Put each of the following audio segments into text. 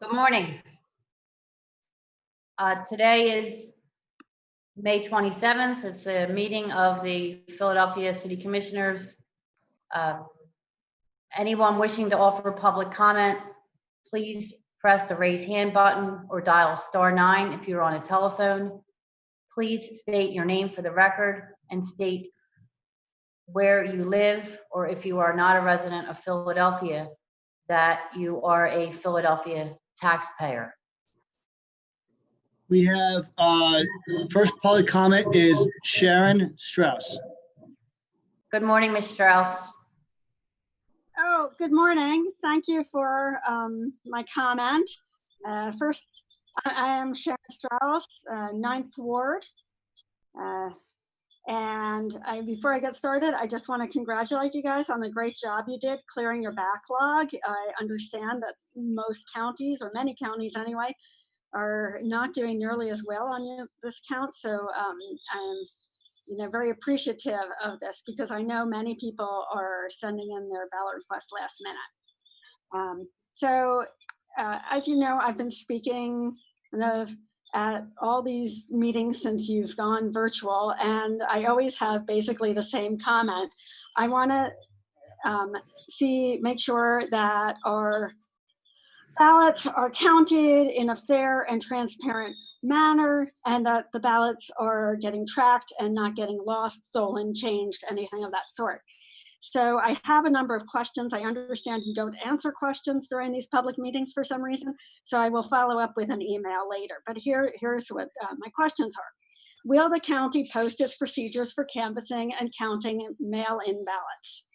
Good morning. Today is May 27th. It's a meeting of the Philadelphia City Commissioners. Anyone wishing to offer public comment, please press the raise hand button or dial *9 if you're on a telephone. Please state your name for the record and state where you live, or if you are not a resident of Philadelphia, that you are a Philadelphia taxpayer. We have first public comment is Sharon Strauss. Good morning, Ms. Strauss. Oh, good morning. Thank you for my comment. First, I am Sharon Strauss, 9th Ward. Before I get started, I just want to congratulate you guys on the great job you did clearing your backlog. I understand that most counties, or many counties anyway, are not doing nearly as well on this count. So I'm very appreciative of this, because I know many people are sending in their ballot requests last minute. As you know, I've been speaking at all these meetings since you've gone virtual, and I always have basically the same comment. I want to make sure that our ballots are counted in a fair and transparent manner, and that the ballots are getting tracked and not getting lost, stolen, changed, anything of that sort. So I have a number of questions. I understand you don't answer questions during these public meetings for some reason, so I will follow up with an email later. But here's what my questions are. Will the county post its procedures for canvassing and counting mail-in ballots?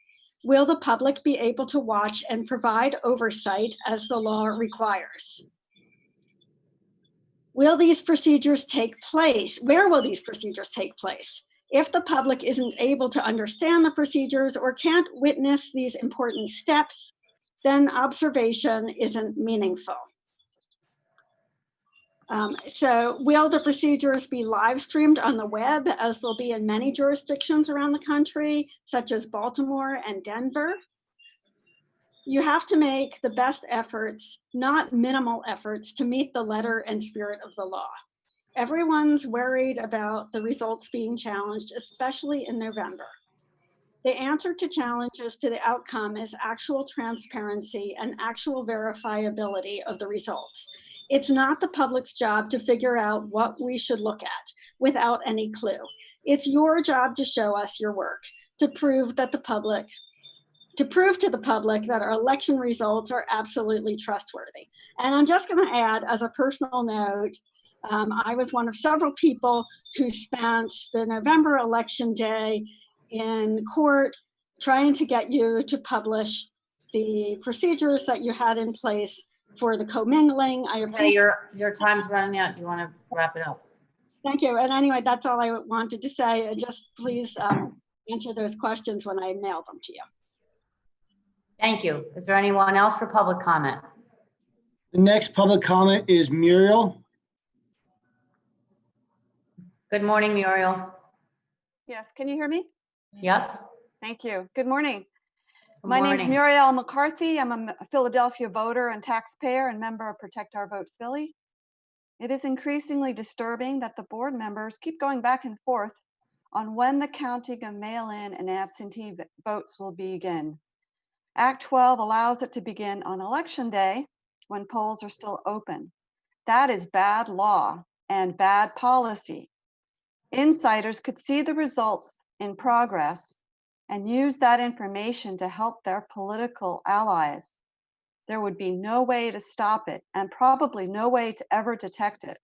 Will the public be able to watch and provide oversight as the law requires? Will these procedures take place? Where will these procedures take place? If the public isn't able to understand the procedures or can't witness these important steps, then observation isn't meaningful. So will the procedures be live streamed on the web, as they'll be in many jurisdictions around the country, such as Baltimore and Denver? You have to make the best efforts, not minimal efforts, to meet the letter and spirit of the law. Everyone's worried about the results being challenged, especially in November. The answer to challenges to the outcome is actual transparency and actual verifiability of the results. It's not the public's job to figure out what we should look at without any clue. It's your job to show us your work, to prove to the public that our election results are absolutely trustworthy. And I'm just going to add, as a personal note, I was one of several people who spent the November election day in court trying to get you to publish the procedures that you had in place for the commingling. I appreciate your time's running out. You want to wrap it up? Thank you. And anyway, that's all I wanted to say. Just please answer those questions when I mail them to you. Thank you. Is there anyone else for public comment? The next public comment is Murielle. Good morning, Murielle. Yes, can you hear me? Yep. Thank you. Good morning. Good My morning. name's Murielle McCarthy. I'm a Philadelphia voter and taxpayer and member of Protect Our Vote Philly. It is increasingly disturbing that the board members keep going back and forth on when the counting of mail-in and absentee votes will begin. Act 12 allows it to begin on election day when polls are still open. That is bad law and bad policy. Insiders could see the results in progress and use that information to help their political allies. There would be no way to stop it, and probably no way to ever detect it.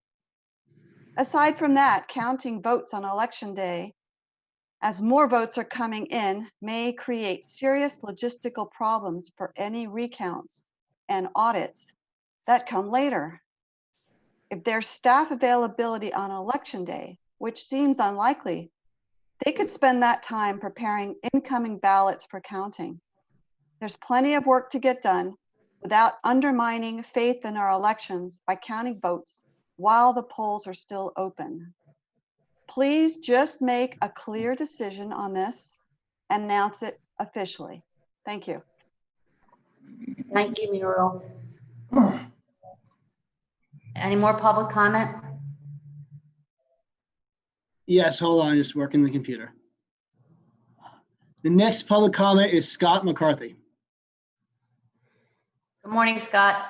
Aside from that, counting votes on election day, as more votes are coming in, may create serious logistical problems for any recounts and audits that come later. If there's staff availability on election day, which seems unlikely, they could spend that time preparing incoming ballots for counting. There's plenty of work to get done without undermining faith in our elections by counting votes while the polls are still open. Please just make a clear decision on this and announce it officially. Thank you. Thank you, Murielle. Any more public comment? Yes, hold on, just working the computer. The next public comment is Scott McCarthy. Good morning, Scott.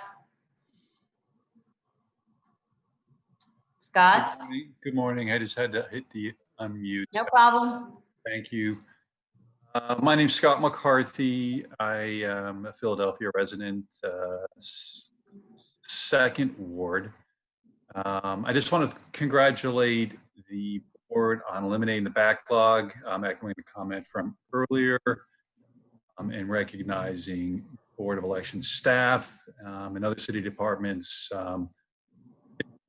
Scott? Good morning. I just had to hit the unmute. No problem. Thank you. My name's Scott McCarthy. I am a Philadelphia resident, second ward. I just want to congratulate the board on eliminating the backlog, echoing the comment from earlier, and recognizing Board of Elections staff and other city departments to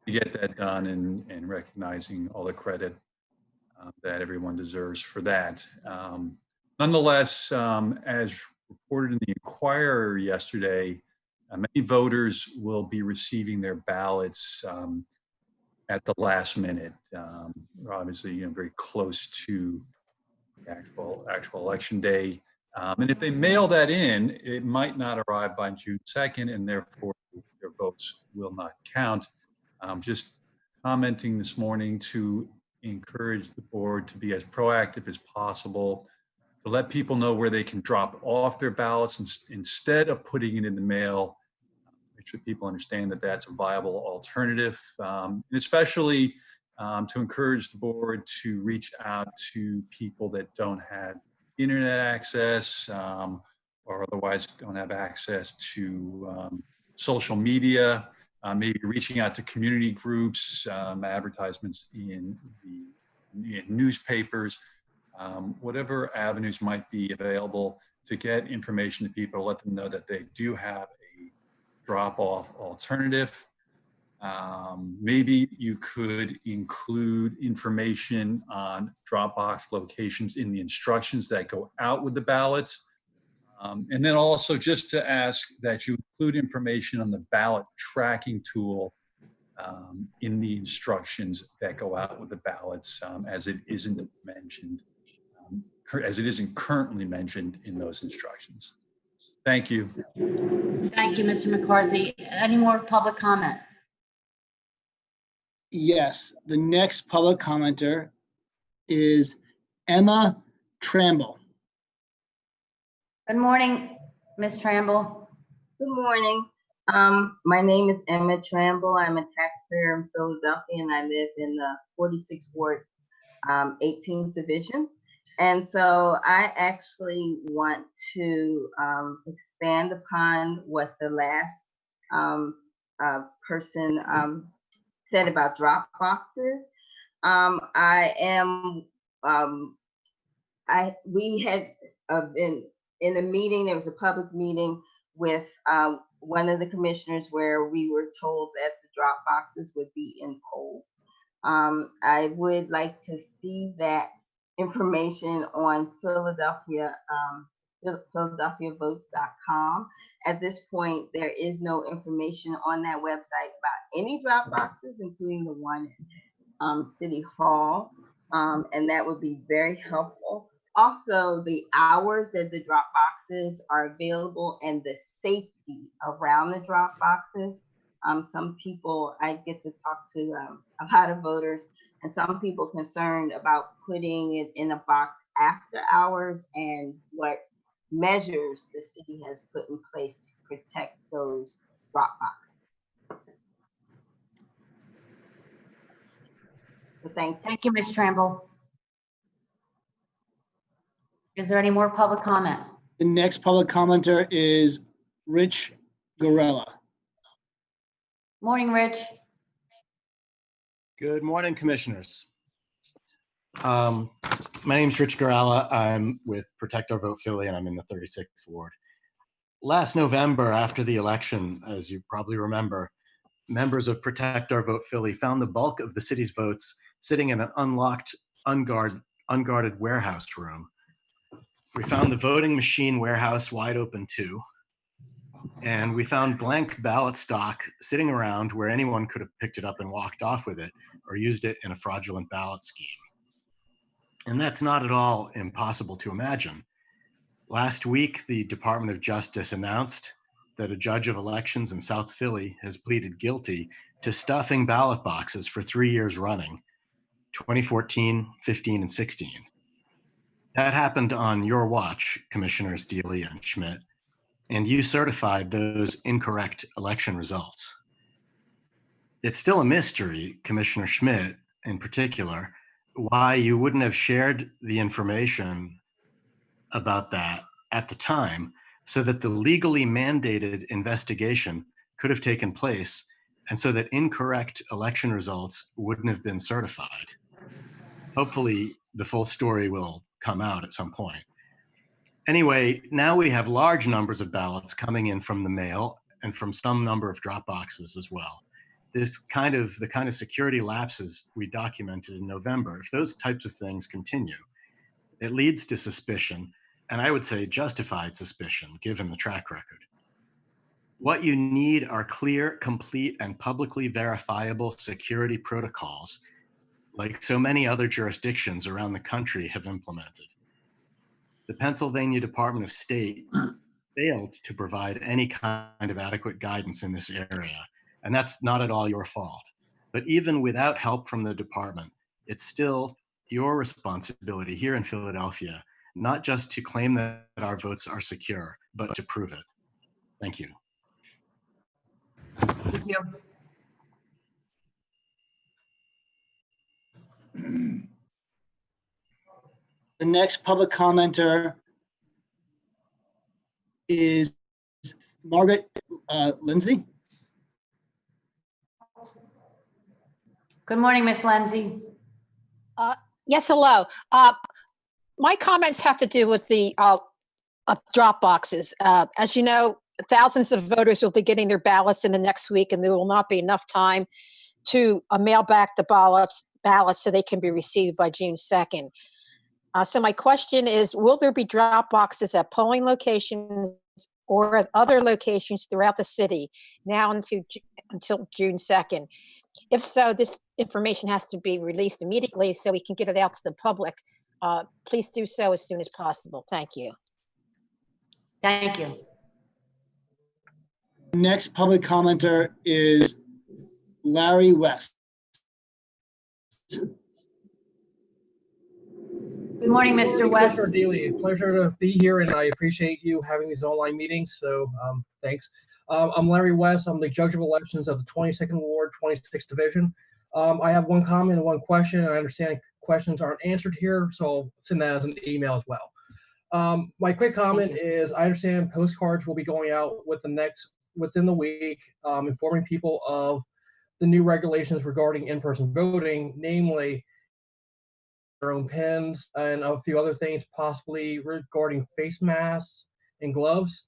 get that done, and recognizing all the credit that everyone deserves for that. Nonetheless, as reported in the Inquirer yesterday, many voters will be receiving their ballots at the last minute. We're obviously, very close to the actual election day. And if they mail that in, it might not arrive by June 2nd, and therefore their votes will not count. Just commenting this morning to encourage the board to be as proactive as possible, to let people know where they can drop off their ballots instead of putting it in the mail. Make sure people understand that that's a viable alternative, and especially to encourage the board to reach out to people that don't have internet access or otherwise don't have access to social media, maybe reaching out to community groups, advertisements in newspapers, whatever avenues might be available to get information to people, let them know that they do have a drop-off alternative. Maybe you could include information on drop-box locations in the instructions that go out with the ballots. And then also just to ask that you include information on the ballot tracking tool in the instructions that go out with the ballots, as it isn't mentioned, as it isn't currently mentioned in those instructions. Thank you. Thank you, Mr. McCarthy. Any more public comment? Yes, the next public commenter is Emma Tramble. Good morning, Ms. Tramble. Good morning. My name is Emma Tramble. I'm a taxpayer in Philadelphia, and I live in the 46th Ward, 18th Division. And so I actually want to expand upon what the last person said about drop boxes. We had been in a meeting. There was a public meeting with one of the commissioners where we were told that the drop boxes would be in polls. I would like to see that information on PhiladelphiaVotes.com. At this point, there is no information on that website about any drop boxes, including the one in City Hall, and that would be very helpful. Also, the hours that the drop boxes are available and the safety around the drop boxes. Some people, I get to talk to a lot of voters, and some people concerned about putting it in a box after hours and what measures the city has put in place to protect those drop boxes. So Thank you, Ms. Tramble. Is there any more public comment? The next public commenter is Rich Garella. Morning, Rich. Good morning, commissioners. My name is Rich Garella. I'm with Protect Our Vote Philly, and I'm in the 36th Ward. Last November, after the election, as you probably remember, members of Protect Our Vote Philly found the bulk of the city's votes sitting in an unlocked, unguarded warehouse room. We found the voting machine warehouse wide open too. And we found blank ballot stock sitting around where anyone could have picked it up and walked off with it or used it in a fraudulent ballot scheme. And that's not at all impossible to imagine. Last week, the Department of Justice announced that a judge of elections in South Philly has pleaded guilty to stuffing ballot boxes for 3 years running, 2014, 15, and 16. That happened on your watch, Commissioners Deeley and Schmidt, and you certified those incorrect election results. It's still a mystery, Commissioner Schmidt in particular, why you wouldn't have shared the information about that at the time so that the legally mandated investigation could have taken place and so that incorrect election results wouldn't have been certified. Hopefully, the full story will come out at some point. Anyway, now we have large numbers of ballots coming in from the mail and from some number of drop boxes as well. The kind of security lapses we documented in November, if those types of things continue, it leads to suspicion, and I would say justified suspicion, given the track record. What you need are clear, complete, and publicly verifiable security protocols, like so many other jurisdictions around the country have implemented. The Pennsylvania Department of State failed to provide any kind of adequate guidance in this area, and that's not at all your fault. But even without help from the department, it's still your responsibility here in Philadelphia, not just to claim that our votes are secure, but to prove it. Thank you. Thank you. The next public commenter is Margaret Lenzi. Good morning, Miss Lenzi. Yes, hello. My comments have to do with the drop boxes. As you know, thousands of voters will be getting their ballots in the next week, and there will not be enough time to mail back the ballots so they can be received by June 2nd. So my question is, will there be drop boxes at polling locations or at other locations throughout the city now until June 2nd? If so, this information has to be released immediately so we can get it out to the public. Please do so as soon as possible. Thank you. Thank you. Next public commenter is Larry West. Good morning, Mr. West. Commissioner Deeley, pleasure to be here, and I appreciate you having these online meetings, so thanks. I'm Larry West. I'm the Judge of Elections of the 22nd Ward, 26th Division. I have one comment and one question. I understand questions aren't answered here, so I'll send that as an email as well. My quick comment is I understand postcards will be going out within the week, informing people of the new regulations regarding in-person voting, namely their own pens and a few other things, possibly regarding face masks and gloves.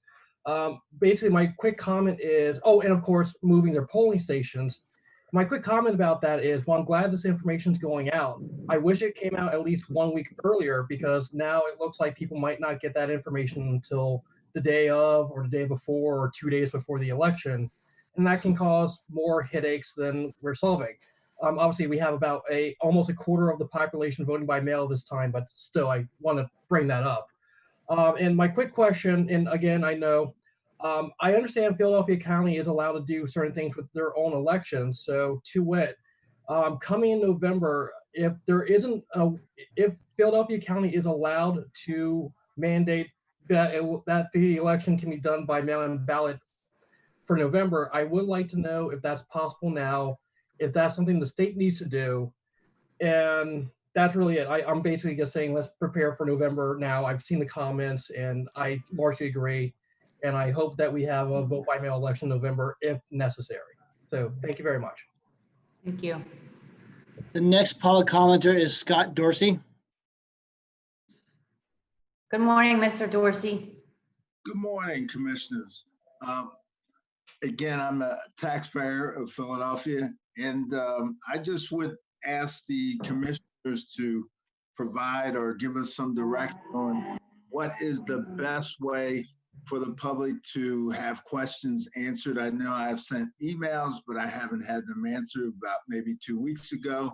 Basically, my quick comment is, and of course, moving their polling stations. My quick comment about that is, well, I'm glad this information is going out. I wish it came out at least 1 week earlier, because now it looks like people might not get that information until the day of or the day before or 2 days before the election. And that can cause more headaches than we're solving. Obviously, we have about almost a quarter of the population voting by mail this time, but still, I want to bring that up. And my quick question, and again, I know, I understand Philadelphia County is allowed to do certain things with their own elections. So, to wit, coming in November, if Philadelphia County is allowed to mandate that the election can be done by mail-in ballot for November, I would like to know if that's possible now, if that's something the state needs to do. And that's really it. I'm basically just saying, let's prepare for November now. I've seen the comments and I largely agree. And I hope that we have a vote by mail election in November if necessary. So thank you very much. Thank you. The next public commenter is Scott Dorsey. Good morning, Mr. Dorsey. Good morning, commissioners. Again, I'm a taxpayer of Philadelphia, and I just would ask the commissioners to provide or give us some direction on what is the best way for the public to have questions answered. I know I've sent emails, but I haven't had them answered about maybe 2 weeks ago.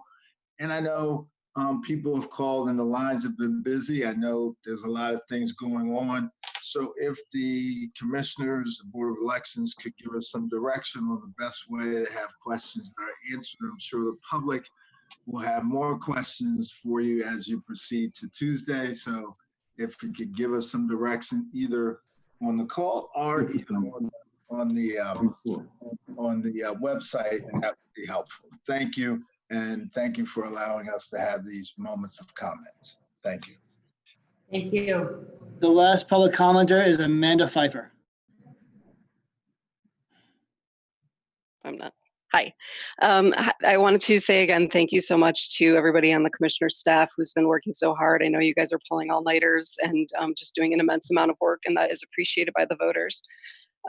And I know People have called and the lines have been busy. I know there's a lot of things going on. So if the commissioners, the Board of Elections could give us some direction on the best way to have questions that are answered, I'm sure the public will have more questions for you as you proceed to Tuesday. So if you could give us some direction either on the call or even on the website, that would be helpful. Thank you. And thank you for allowing us to have these moments of comments. Thank you. Thank you. The last public commenter is Amanda Feifer. I'm not. Hi. I wanted to say again, thank you so much to everybody on the commissioner's staff who's been working so hard. I know you guys are pulling all-nighters and just doing an immense amount of work, and that is appreciated by the voters.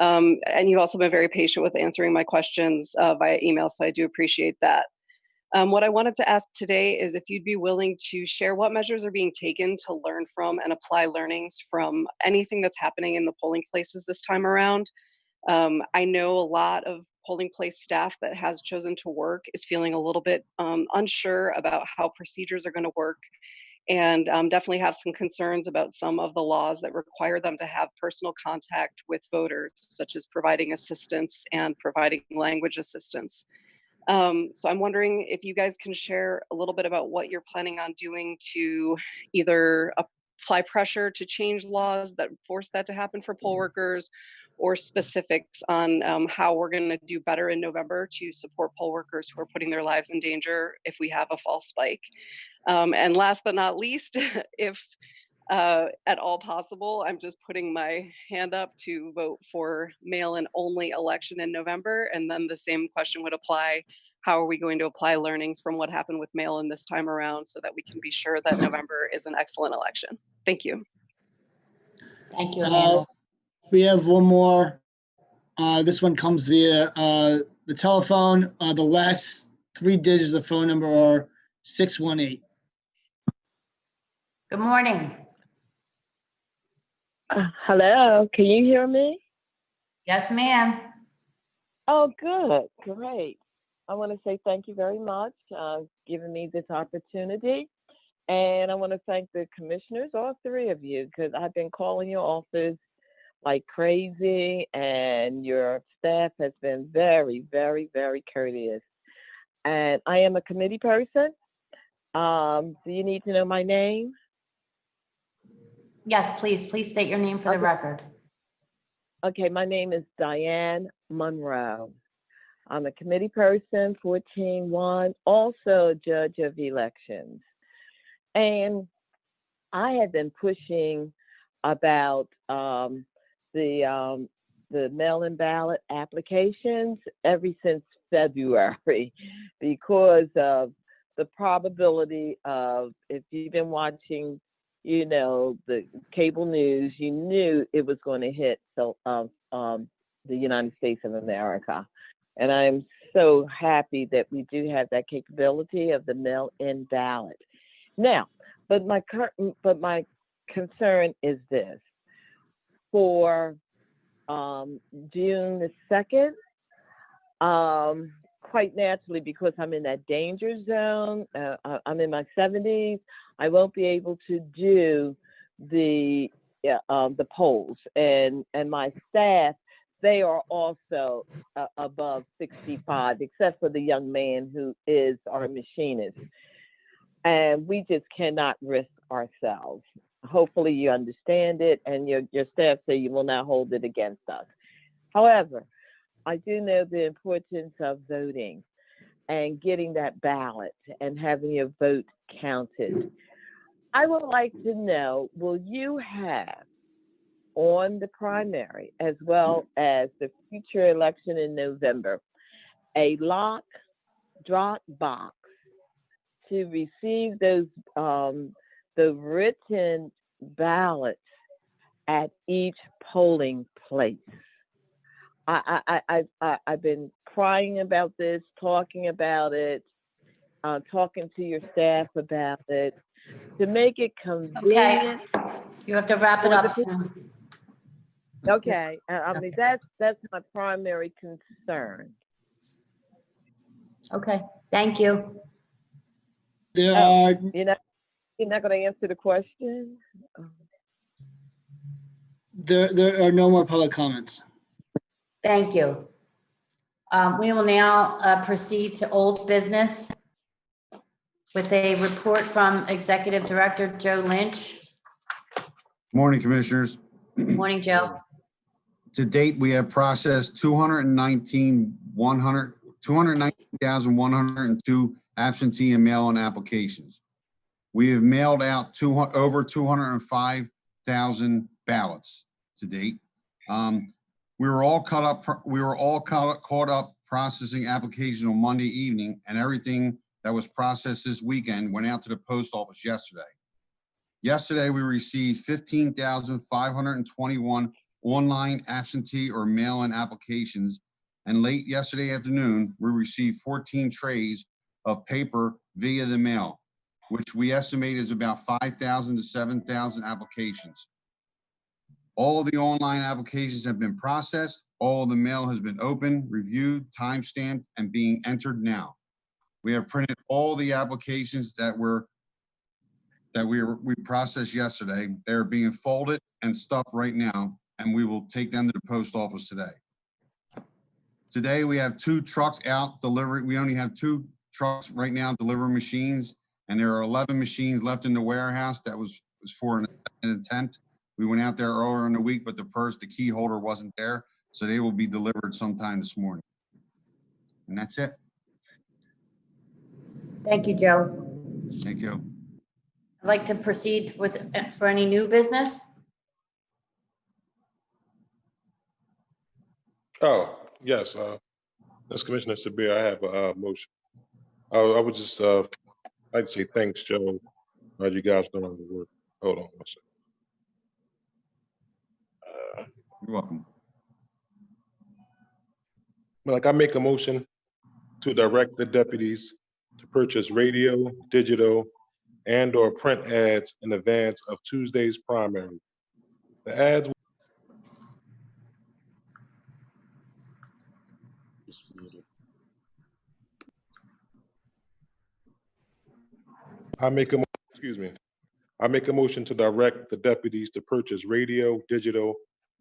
And you've also been very patient with answering my questions via email, so I do appreciate that. What I wanted to ask today is if you'd be willing to share what measures are being taken to learn from and apply learnings from anything that's happening in the polling places this time around. I know a lot of polling place staff that has chosen to work is feeling a little bit unsure about how procedures are going to work, and definitely have some concerns about some of the laws that require them to have personal contact with voters, such as providing assistance and providing language assistance. So I'm wondering if you guys can share a little bit about what you're planning on doing to either apply pressure to change laws that force that to happen for poll workers, or specifics on how we're going to do better in November to support poll workers who are putting their lives in danger if we have a false spike. And last but not least, if at all possible, I'm just putting my hand up to vote for mail-in only election in November. And then the same question would apply. How are we going to apply learnings from what happened with mail-in this time around so that we can be sure that November is an excellent election? Thank you. Thank you, Amanda. We have one more. This one comes via the telephone. The last 3 digits of the phone number are 618. Good morning. Hello, can you hear me? Yes, ma'am. Oh, good, great. I want to say thank you very much for giving me this opportunity. And I want to thank the commissioners, all 3 of you, because I've been calling your office like crazy, and your staff has been very, very, very courteous. And I am a committee person. Do you need to know my name? Yes, please. Please state your name for the record. Okay, my name is Diane Monroe. I'm a committee person, 14-1, also a judge of elections. And I have been pushing about the mail-in ballot applications ever since February because of the probability of, if you've been watching, you know, the cable news, you knew it was going to hit the United States of America. And I'm so happy that we do have that capability of the mail-in ballot. Now, but my concern is this. For June the 2nd, quite naturally, because I'm in that danger zone, I'm in my 70s, I won't be able to do the polls, and my staff, they are also above 65, except for the young man who is our machinist, and we just cannot risk ourselves. Hopefully you understand it, and your staff say you will not hold it against us. However, I do know the importance of voting and getting that ballot and having your vote counted. I would like to know, will you have on the primary as well as the future election in November a lock drop box to receive those the written ballots at each polling place? I've been crying about this, talking about it, talking to your staff about it, to make it convenient. Okay. You have to wrap it up soon. Okay, I mean, that's my primary concern. Okay, thank you. There Oh, are, you're not going to answer the question? there are no more public comments. Thank you. We will now proceed to old business with a report from Executive Director Joe Lynch. Morning, Commissioners. Morning, Joe. To date, we have processed 219,102 absentee and mail-in applications. We have mailed out over 205,000 ballots to date. We were all caught up processing applications on Monday evening, and everything that was processed this weekend went out to the post office yesterday. Yesterday, we received 15,521 online absentee or mail-in applications, and late yesterday afternoon, we received 14 trays of paper via the mail, which we estimate is about 5,000 to 7,000 applications. All of the online applications have been processed. All of the mail has been opened, reviewed, time-stamped, and being entered now. We have printed all the applications that we processed yesterday. They're being folded and stuffed right now, and we will take them to the post office today. Today, we have 2 trucks out delivering. We only have 2 trucks right now delivering machines, and there are 11 machines left in the warehouse. That was for an attempt. We went out there earlier in the week, but the key holder wasn't there, so they will be delivered sometime this morning. And that's it. Thank you, Joe. Thank you. I'd like to proceed for any new business. Oh, yes. As Commissioner Sabir, I have a motion. I would just like to say thanks, Joe. You guys done all the work. Hold on one second. You're welcome. Like, I make a motion to direct the deputies to purchase radio, digital, and/or print ads in advance of Tuesday's primary. The ads. I make a motion to direct the deputies to purchase radio, digital,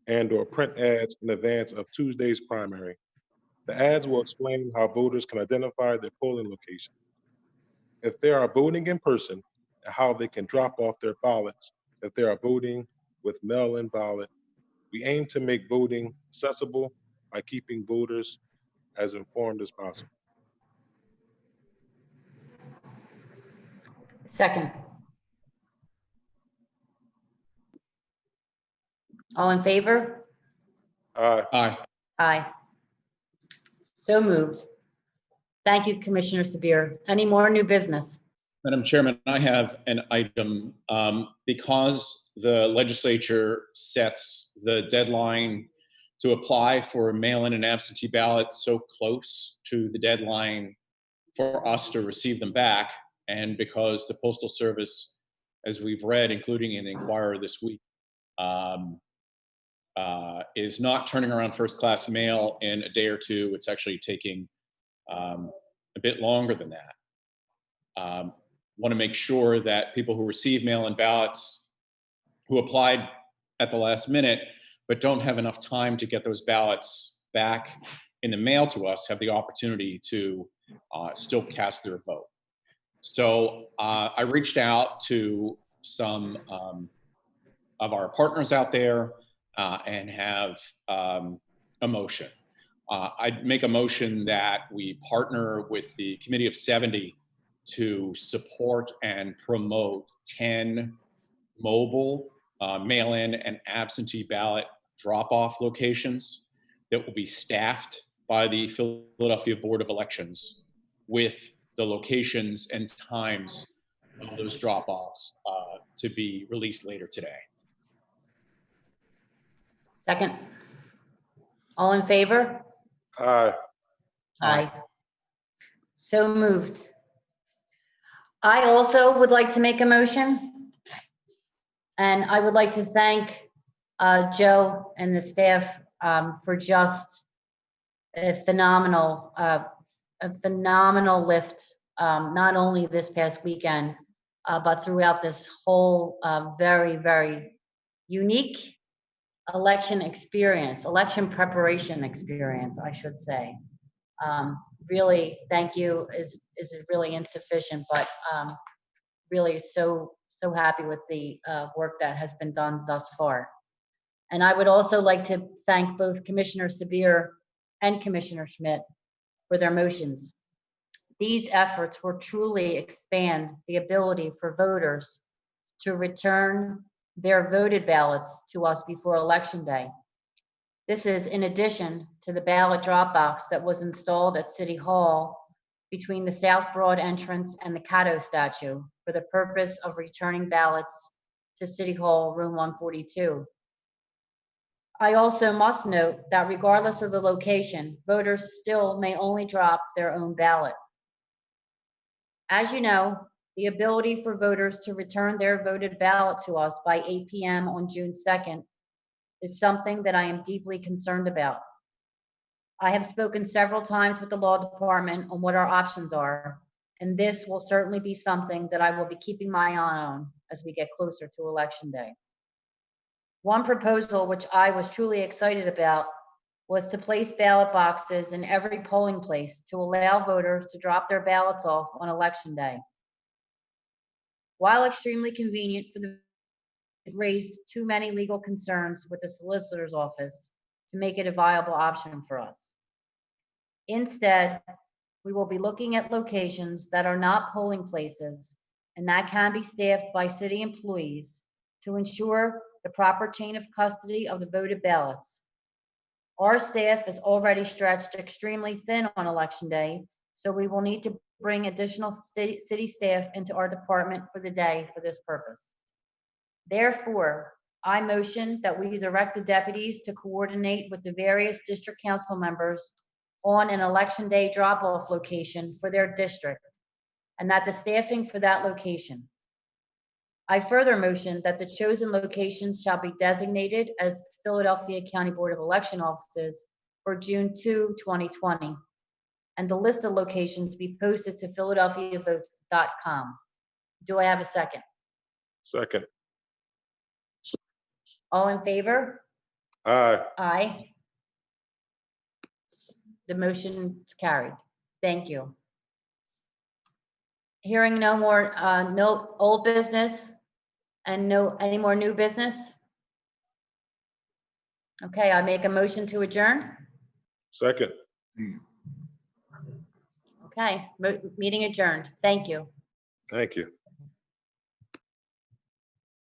and/or print ads in advance of Tuesday's primary. The ads will explain how voters can identify their polling location, if they are voting in person, and how they can drop off their ballots if they are voting with mail-in ballot. We aim to make voting accessible by keeping voters as informed as possible. Second. All in favor? Aye. Aye. Aye. So moved. Thank you, Commissioner Sabir. Any more new business? Madam Chairman, I have an item. Because the legislature sets the deadline to apply for mail-in and absentee ballots so close to the deadline for us to receive them back, and because the Postal Service, as we've read, including in the Inquirer this week, is not turning around first-class mail in a day or two. It's actually taking a bit longer than that. Want to make sure that people who receive mail-in ballots, who applied at the last minute, but don't have enough time to get those ballots back in the mail to us, have the opportunity to still cast their vote. So I reached out to some of our partners out there and have a motion. I'd make a motion that we partner with the Committee of 70 to support and promote 10 mobile mail-in and absentee ballot drop-off locations that will be staffed by the Philadelphia Board of Elections with the locations and times of those drop-offs to be released later today. Second. All in favor? Aye. Aye. So moved. I also would like to make a motion, and I would like to thank Joe and the staff for just a phenomenal lift not only this past weekend, but throughout this whole very, very unique election experience, election preparation experience, I should say. Really, thank you is really insufficient, but really so happy with the work that has been done thus far. And I would also like to thank both Commissioner Sabir and Commissioner Schmidt for their motions. These efforts will truly expand the ability for voters to return their voted ballots to us before Election Day. This is in addition to the ballot drop box that was installed at City Hall between the South Broad entrance and the Cato statue for the purpose of returning ballots to City Hall, room 142. I also must note that regardless of the location, voters still may only drop their own ballot. As you know, the ability for voters to return their voted ballot to us by 8 p.m. on June 2nd is something that I am deeply concerned about. I have spoken several times with the law department on what our options are, and this will certainly be something that I will be keeping my eye on as we get closer to Election Day. One proposal which I was truly excited about was to place ballot boxes in every polling place to allow voters to drop their ballots off on Election Day. While extremely convenient for the, it raised too many legal concerns with the solicitor's office to make it a viable option for us. Instead, we will be looking at locations that are not polling places and that can be staffed by city employees to ensure the proper chain of custody of the voted ballots. Our staff is already stretched extremely thin on Election Day, so we will need to bring additional city staff into our department for the day for this purpose. Therefore, I motion that we direct the deputies to coordinate with the various district council members on an Election Day drop-off location for their district, and that the staffing for that location. I further motion that the chosen locations shall be designated as Philadelphia County Board of Election offices for June 2, 2020, and the list of locations be posted to philadelphiavotes.com. Do I have a second? Second. All in favor? Aye. Aye. The motion is carried. Thank you. Hearing no more, no old business and no any more new business. Okay, I make a motion to adjourn. Second. Okay, meeting adjourned. Thank you. Thank you.